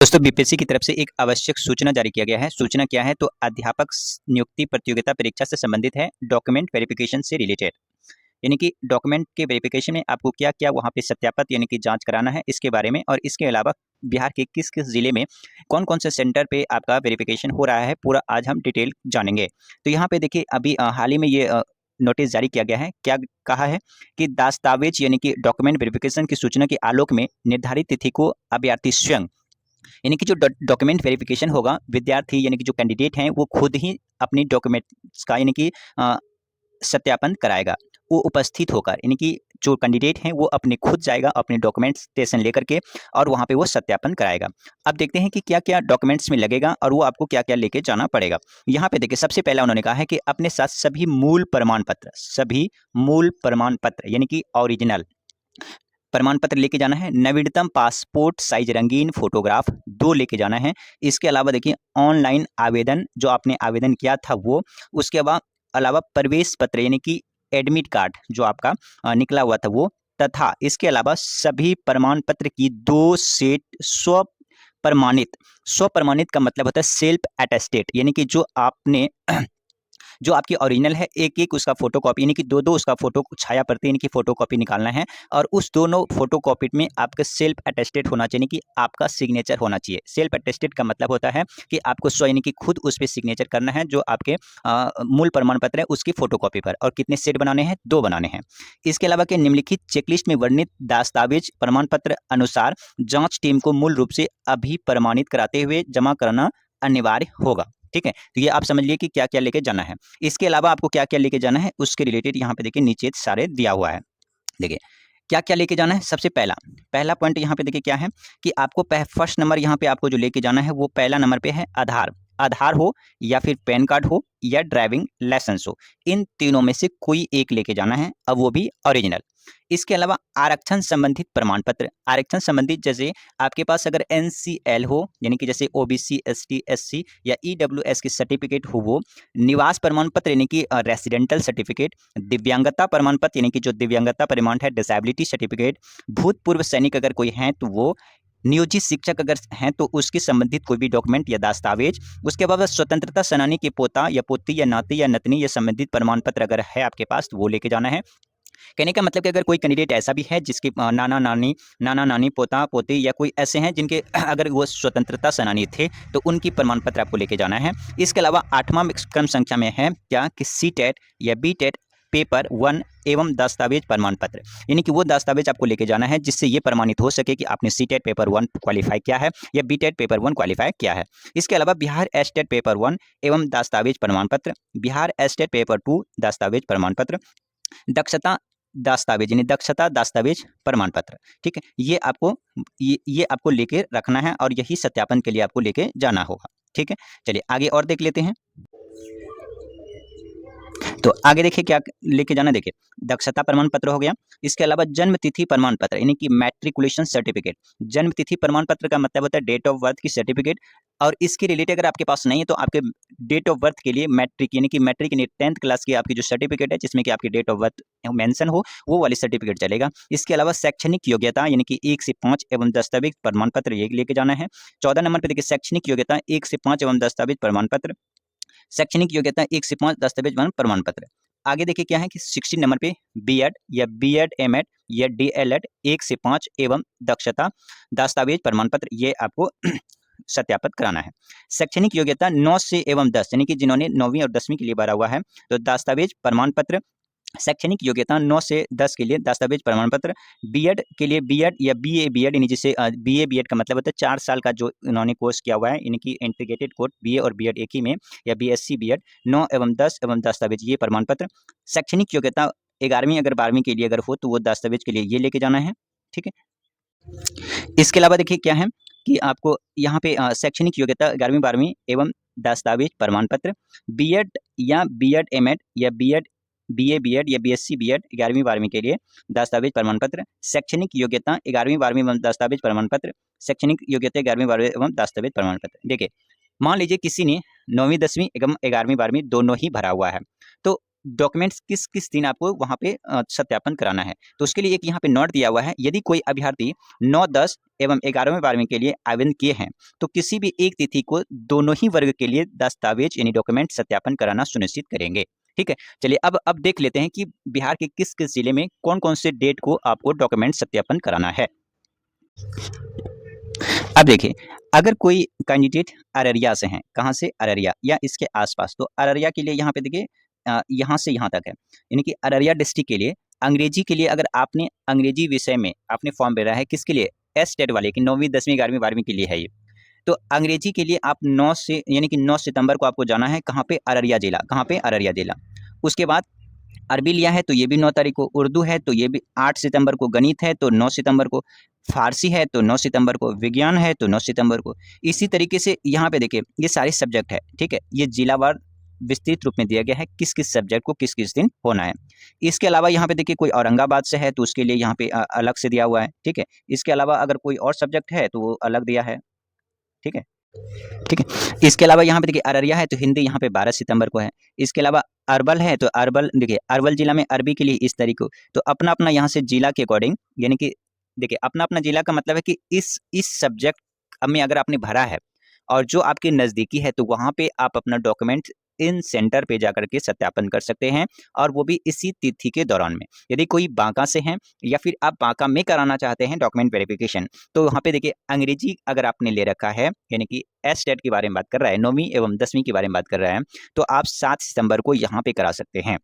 दोस्तों बीपीएससी की तरफ से एक आवश्यक सूचना जारी किया गया है। सूचना क्या है? तो अध्यापक नियुक्ति प्रतियोगिता परीक्षा से संबंधित है, डॉक्यूमेंट वेरिफिकेशन से रिलेटेड। यानी कि डॉक्यूमेंट के वेरिफिकेशन में आपको क्या-क्या वहाँ पे सत्यापित यानी कि जाँच कराना है इसके बारे में, और इसके अलावा बिहार के किस-किस ज़िले में कौन-कौन से सेंटर पे आपका वेरिफिकेशन हो रहा है, पूरा आज हम डिटेल जानेंगे। तो यहाँ पे देखिए अभी हाल ही में ये नोटिस जारी किया गया है। क्या कहा है कि दस्तावेज यानी कि डॉक्यूमेंट वेरिफिकेशन की सूचना के आलोक में निर्धारित तिथि को अभ्यर्थी स्वयं यानी कि जो डॉक्यूमेंट वेरिफिकेशन होगा, विद्यार्थी यानी कि जो कैंडिडेट हैं वो खुद ही अपनी डॉक्यूमेंट्स का यानी कि सत्यापन कराएगा। वो उपस्थित होकर यानी कि जो कैंडिडेट हैं वो अपने खुद जाएगा अपने डॉक्यूमेंटेशन लेकर के, और वहाँ पे वो सत्यापन कराएगा। अब देखते हैं कि क्या-क्या डॉक्यूमेंट्स में लगेगा और वो आपको क्या-क्या लेके जाना पड़ेगा। यहाँ पे देखिए सबसे पहला उन्होंने कहा है कि अपने साथ सभी मूल प्रमाण पत्र यानी कि ओरिजिनल प्रमाण पत्र लेके जाना है। नवीनतम पासपोर्ट साइज रंगीन फोटोग्राफ 2 लेके जाना है। इसके अलावा देखिए ऑनलाइन आवेदन जो आपने आवेदन किया था वो, उसके अलावा प्रवेश पत्र यानी कि एडमिट कार्ड जो आपका निकला हुआ था वो, तथा इसके अलावा सभी प्रमाण पत्र की 2 सेट स्व प्रमाणित का मतलब होता है सेल्फ अटेस्टेड, यानी कि जो आपकी ओरिजिनल है, एक-एक उसका फ़ोटोकॉपी यानी कि 2-2 उसका फ़ोटो छाया प्रति यानी कि फ़ोटोकॉपी निकालना है, और उस दोनों फ़ोटोकॉपी में आपका सेल्फ अटेस्टेड होना चाहिए, यानी कि आपका सिग्नेचर होना चाहिए। सेल्फ अटेस्टेड का मतलब होता है कि आपको यानी कि खुद उस पे सिग्नेचर करना है, जो आपके मूल प्रमाण पत्र है उसकी फ़ोटोकॉपी पर, और कितने सेट बनाने हैं? 2 बनाने हैं। इसके अलावा कि निम्नलिखित चेकलिस्ट में वर्णित दस्तावेज प्रमाण पत्र अनुसार जाँच टीम को मूल रूप से अभिप्रमाणित कराते हुए जमा करना अनिवार्य होगा। ठीक है? तो ये आप समझ लिए कि क्या-क्या लेके जाना है। इसके अलावा आपको क्या-क्या लेके जाना है उसके रिलेटेड यहाँ पे देखिए नीचे सारे दिया हुआ है। देखिए, क्या-क्या लेके जाना है? सबसे पहला पॉइंट यहाँ पे देखिए क्या है कि आपको फर्स्ट नंबर यहाँ पे आपको जो लेके जाना है वो पहला नंबर पे है आधार। आधार हो या फिर पैन कार्ड हो या ड्राइविंग लाइसेंस हो, इन तीनों में से कोई एक लेके जाना है, और वो भी ओरिजिनल। इसके अलावा आरक्षण संबंधित प्रमाण पत्र, आरक्षण संबंधित जैसे आपके पास अगर एनसीएल हो यानी कि जैसे ओबीसी, एसटी, एससी या ईडब्ल्यूएस की सर्टिफिकेट हो वो, निवास प्रमाण पत्र यानी कि रेसिडेंटल सर्टिफिकेट, दिव्यांगता प्रमाण पत्र यानी कि जो दिव्यांगता प्रमाण है डिसेबिलिटी सर्टिफिकेट, भूतपूर्व सैनिक अगर कोई हैं तो वो, नियोजित शिक्षक अगर हैं तो उसके संबंधित कोई भी डॉक्यूमेंट या दस्तावेज, उसके बाद स्वतंत्रता सेनानी के पोता या पोती या नाती या नतनी या संबंधित प्रमाण पत्र अगर है आपके पास तो वो लेके जाना है। कहने का मतलब कि अगर कोई कैंडिडेट ऐसा भी है जिसके नाना-नानी, पोता-पोती या कोई ऐसे हैं जिनके अगर वो स्वतंत्रता सेनानी थे, तो उनकी प्रमाण पत्र आपको लेके जाना है। इसके अलावा 8वां क्रम संख्या में है क्या कि सीटेट या बीटेट पेपर 1 एवं दस्तावेज प्रमाण पत्र, यानी कि वो दस्तावेज आपको लेके जाना है जिससे ये प्रमाणित हो सके कि आपने सीटेट पेपर 1 क्वालीफाई किया है या बीटेट पेपर 1 क्वालीफाई किया है। इसके अलावा बिहार एस्टेट पेपर 1 एवं दस्तावेज प्रमाण पत्र, बिहार एस्टेट पेपर 2 दस्तावेज प्रमाण पत्र, दक्षता दक्षता दस्तावेज प्रमाण पत्र। ठीक है? ये आपको लेके रखना है और यही सत्यापन के लिए आपको लेके जाना होगा। ठीक है? चलिए आगे और देख लेते हैं। तो आगे देखिए क्या लेके जाना, देखिए दक्षता प्रमाण पत्र हो गया। इसके अलावा जन्म तिथि प्रमाण पत्र यानी कि मैट्रिकुलेशन सर्टिफिकेट। जन्म तिथि प्रमाण पत्र का मतलब होता है डेट ऑफ बर्थ की सर्टिफिकेट, और इसके रिलेटेड अगर आपके पास नहीं है तो आपके डेट ऑफ बर्थ के लिए मैट्रिक यानी कि 10th क्लास की आपकी जो सर्टिफिकेट है जिसमें कि आपकी डेट ऑफ बर्थ मेंशन हो, वो वाली सर्टिफिकेट चलेगा। इसके अलावा शैक्षणिक योग्यता यानी कि 1 से 5 एवं दस्तावेज प्रमाण पत्र ये लेके जाना है। 14 नंबर पे देखिए शैक्षणिक योग्यता 1 से 5 एवं दस्तावेज प्रमाण पत्र, शैक्षणिक योग्यता 1 से 5 दस्तावेज प्रमाण पत्र। आगे देखिए क्या है कि 16 नंबर पे बीएड या बीएड एमएड या डीएलएड 1 से 5 एवं दक्षता दस्तावेज प्रमाण पत्र ये आपको सत्यापित कराना है। शैक्षणिक योग्यता 9 से एवं 10 यानी कि जिन्होंने 9वीं और 10वीं के लिए भरा हुआ है तो दस्तावेज प्रमाण पत्र, शैक्षणिक योग्यता 9 से 10 के लिए दस्तावेज प्रमाण पत्र, बीएड के लिए बीएड या बीए बीएड यानी जिसे बीए बीएड का मतलब होता है 4 साल का जो इन्होंने कोर्स किया हुआ है यानी कि इंटीग्रेटेड कोर्स बीए और बीएड एक ही में, या बीएससी बीएड 9 एवं 10 एवं दस्तावेज ये प्रमाण पत्र। शैक्षणिक योग्यता 11वीं अगर 12वीं के लिए अगर हो तो वो दस्तावेज के लिए ये लेके जाना है। ठीक है? इसके अलावा देखिए क्या है कि आपको यहाँ पे शैक्षणिक योग्यता 11वीं 12वीं एवं दस्तावेज प्रमाण पत्र, बीएड या बीएड एमएड या बीएड बीए बीएड या बीएससी बीएड 11वीं 12वीं के लिए दस्तावेज प्रमाण पत्र, शैक्षणिक योग्यता 11वीं 12वीं एवं दस्तावेज प्रमाण पत्र, शैक्षणिक योग्यता 11वीं 12वीं एवं दस्तावेज प्रमाण पत्र। देखिए मान लीजिए किसी ने 9वीं 10वीं एवं 11वीं 12वीं दोनों ही भरा हुआ है, तो डॉक्यूमेंट्स किस किस दिन आपको वहाँ पे सत्यापन कराना है। तो उसके लिए एक यहाँ पे नोट दिया हुआ है, यदि कोई अभ्यर्थी 9, 10 एवं 11वीं 12वीं के लिए आवेदन किए हैं तो किसी भी एक तिथि को दोनों ही वर्ग के लिए दस्तावेज यानी डॉक्यूमेंट सत्यापन कराना सुनिश्चित करेंगे। ठीक है, चलिए अब देख लेते हैं कि बिहार के किस किस जिले में कौन कौन से डेट को आपको डॉक्यूमेंट सत्यापन कराना है। अब देखिए, अगर कोई कैंडिडेट अररिया से हैं, कहाँ से? अररिया या इसके आसपास, तो अररिया के लिए यहाँ पे देखिए यहाँ से यहाँ तक है, यानी कि अररिया डिस्ट्रिक्ट के लिए अंग्रेजी के लिए अगर आपने अंग्रेजी विषय में आपने फॉर्म भरा है, किसके लिए? एस टेट वाले की 9वीं 10वीं 11वीं 12वीं के लिए है ये। तो अंग्रेजी के लिए आप 9 से यानी कि 9 सितंबर को आपको जाना है, कहाँ पे? अररिया जिला। कहाँ पे? अररिया जिला। उसके बाद अरबी लिया है तो ये भी 9 तारीख को, उर्दू है तो ये भी 8 सितंबर को, गणित है तो 9 सितंबर को, फारसी है तो 9 सितंबर को, विज्ञान है तो 9 सितंबर को। इसी तरीके से यहाँ पे देखिए ये सारे सब्जेक्ट है, ठीक है, ये जिलावार विस्तृत रूप में दिया गया है किस किस सब्जेक्ट को किस किस दिन होना है। इसके अलावा यहाँ पे देखिए कोई औरंगाबाद से है तो उसके लिए यहाँ पे अलग से दिया हुआ है, ठीक है। इसके अलावा अगर कोई और सब्जेक्ट है तो वो अलग दिया है, ठीक है। ठीक है, इसके अलावा यहाँ पे देखिए अररिया है तो हिंदी यहाँ पे 12 सितंबर को है। इसके अलावा अरवल है तो अरवल देखिए अरवल जिला में अरबी के लिए इस तारीख को, तो अपना अपना यहाँ से जिला के अकॉर्डिंग यानी कि देखिए अपना अपना जिला का मतलब है कि इस सब्जेक्ट में अगर आपने भरा है और जो आपके नज़दीकी है तो वहाँ पे आप अपना डॉक्यूमेंट इन सेंटर पे जाकर के सत्यापन कर सकते हैं, और वो भी इसी तिथि के दौरान में। यदि कोई बांका से हैं या फिर आप बांका में कराना चाहते हैं डॉक्यूमेंट वेरिफिकेशन, तो वहाँ पे देखिए अंग्रेजी अगर आपने ले रखा है यानी कि एस टेट के बारे में बात कर रहा है, 9वीं एवं 10वीं के बारे में बात कर रहा है, तो आप 7 सितंबर को यहाँ पे करा सकते हैं।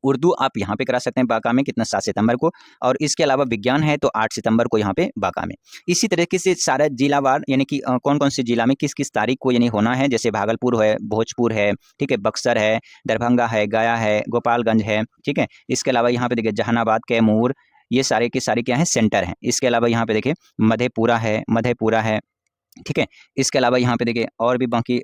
उर्दू आप यहाँ पे करा सकते हैं बांका में, कितना? 7 सितंबर को। और इसके अलावा विज्ञान है तो 8 सितंबर को यहाँ पे बांका में। इसी तरीके से सारा जिलावार यानी कि कौन-कौन से जिला में किस-किस तारीख को यानी होना है, जैसे भागलपुर है, भोजपुर है, ठीक है, बक्सर है, दरभंगा है, गया है, गोपालगंज है, ठीक है। इसके अलावा यहाँ पे देखिए जहानाबाद, कैमूर, ये सारे के सारे क्या हैं? सेंटर हैं। इसके अलावा यहाँ पे देखिए मधेपुरा है, ठीक है। इसके अलावा यहाँ पे देखिए और भी बाकी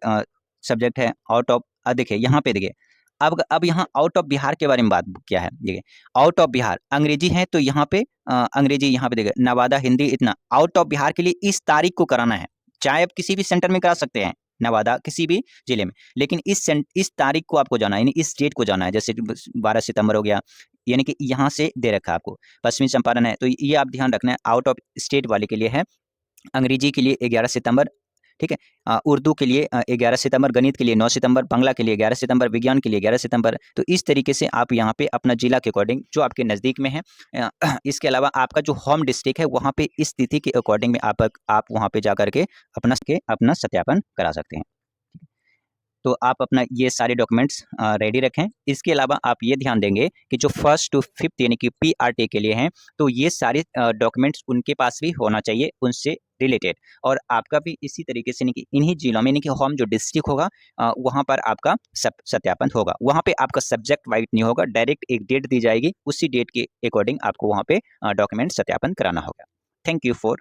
सब्जेक्ट है आउट ऑफ देखिए यहाँ पे देखिए अब यहाँ आउट ऑफ बिहार के बारे में बात किया है। देखिए आउट ऑफ बिहार अंग्रेजी है तो यहाँ पे अंग्रेजी यहाँ पे देखिए नवादा हिंदी इतना। आउट ऑफ बिहार के लिए इस तारीख को कराना है, चाहे आप किसी भी सेंटर में करा सकते हैं, नवादा किसी भी जिले में, लेकिन इस तारीख को आपको जाना है, यानी इस डेट को जाना है। जैसे 12 सितंबर हो गया, यानी कि यहाँ से दे रखा है आपको। पश्चिमी चंपारण है तो ये आप ध्यान रखना है, आउट ऑफ स्टेट वाले के लिए है। अंग्रेजी के लिए 11 सितंबर, ठीक है। उर्दू के लिए 11 सितंबर, गणित के लिए 9 सितंबर, बांग्ला के लिए 11 सितंबर, विज्ञान के लिए 11 सितंबर। तो इस तरीके से आप यहाँ पे अपना जिला के अकॉर्डिंग जो आपके नज़दीक में है, इसके अलावा आपका जो होम डिस्ट्रिक्ट है वहाँ पे इस तिथि के अकॉर्डिंग में आप वहाँ पे जा करके अपना सत्यापन करा सकते हैं। तो आप अपना ये सारे डॉक्यूमेंट्स रेडी रखें। इसके अलावा आप ये ध्यान देंगे कि जो 1st to 5th यानी कि पीआरटी के लिए हैं, तो ये सारे डॉक्यूमेंट्स उनके पास भी होना चाहिए उनसे रिलेटेड, और आपका भी इसी तरीके से यानी कि इन्हीं जिलों में यानी कि होम जो डिस्ट्रिक्ट होगा वहाँ पर आपका सत्यापन होगा। वहाँ पे आपका सब्जेक्ट वाइज नहीं होगा, डायरेक्ट एक डेट दी जाएगी, उसी डेट के अकॉर्डिंग आपको वहाँ पे डॉक्यूमेंट सत्यापन कराना होगा। Thank you for